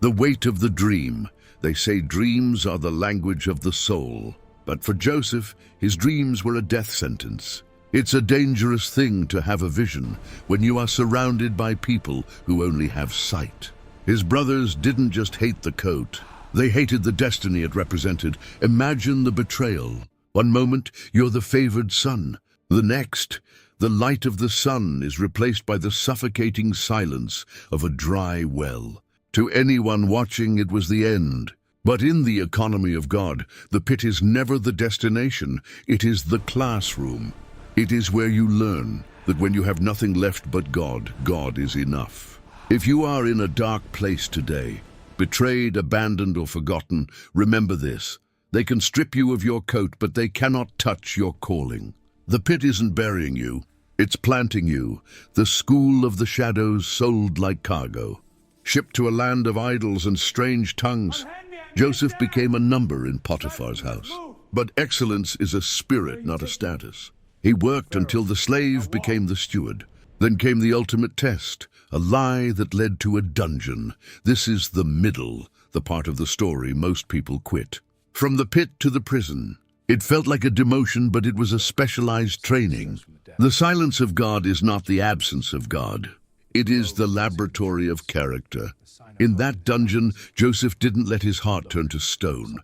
The weight of the dream. They say dreams are the language of the soul. But for Joseph, his dreams were a death sentence. It's a dangerous thing to have a vision when you are surrounded by people who only have sight. His brothers didn't just hate the coat, they hated the destiny it represented. Imagine the betrayal. One moment, you're the favored son. The next, the light of the sun is replaced by the suffocating silence of a dry well. To anyone watching, it was the end. But in the economy of God, the pit is never the destination. It is the classroom. It is where you learn that when you have nothing left but God, God is enough. If you are in a dark place today, betrayed, abandoned, or forgotten, remember this. They can strip you of your coat, but they cannot touch your calling. The pit isn't burying you, it's planting you, the school of the shadows sold like cargo. Shipped to a land of idols and strange tongues, Joseph became a number in Potiphar's house. But excellence is a spirit, not a status. He worked until the slave became the steward. Then came the ultimate test, a lie that led to a dungeon. This is the middle, the part of the story most people quit. From the pit to the prison. It felt like a demotion, but it was a specialized training. The silence of God is not the absence of God. It is the laboratory of character. In that dungeon, Joseph didn't let his heart turn to stone.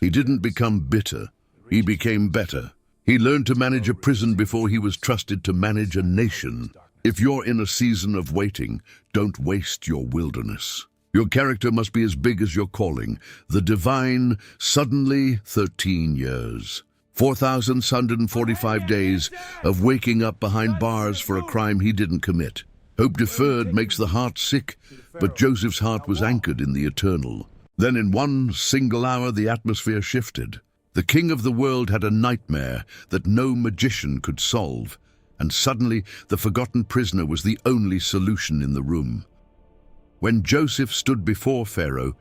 He didn't become bitter. He became better. He learned to manage a prison before he was trusted to manage a nation. If you're in a season of waiting, don't waste your wilderness. Your character must be as big as your calling. The divine, suddenly 13 years. 4,145 days of waking up behind bars for a crime he didn't commit. Hope deferred makes the heart sick, but Joseph's heart was anchored in the eternal. Then in one single hour, the atmosphere shifted. The king of the world had a nightmare that no magician could solve, and suddenly the forgotten prisoner was the only solution in the room. When Joseph stood before Pharaoh,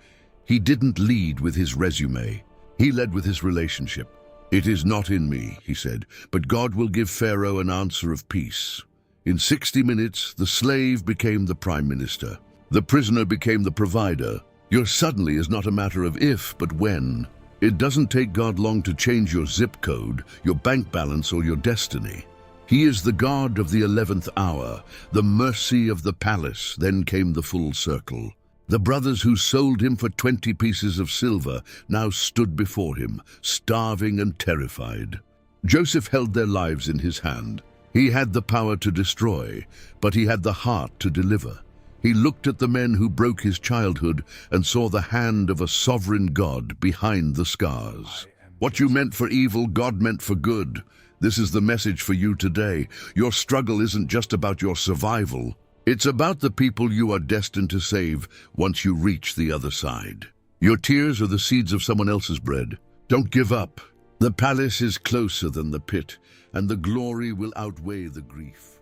he didn't lead with his resume. He led with his relationship. "It is not in me," he said, "but God will give Pharaoh an answer of peace." In 60 minutes, the slave became the prime minister. The prisoner became the provider. Your suddenly is not a matter of if, but when. It doesn't take God long to change your zip code, your bank balance, or your destiny. He is the God of the 11th hour, the mercy of the palace. Then came the full circle. The brothers who sold him for 20 pieces of silver now stood before him, starving and terrified. Joseph held their lives in his hand. He had the power to destroy, but he had the heart to deliver. He looked at the men who broke his childhood and saw the hand of a sovereign God behind the scars. What you meant for evil, God meant for good. This is the message for you today. Your struggle isn't just about your survival. It's about the people you are destined to save once you reach the other side. Your tears are the seeds of someone else's bread. Don't give up. The palace is closer than the pit, and the glory will outweigh the grief.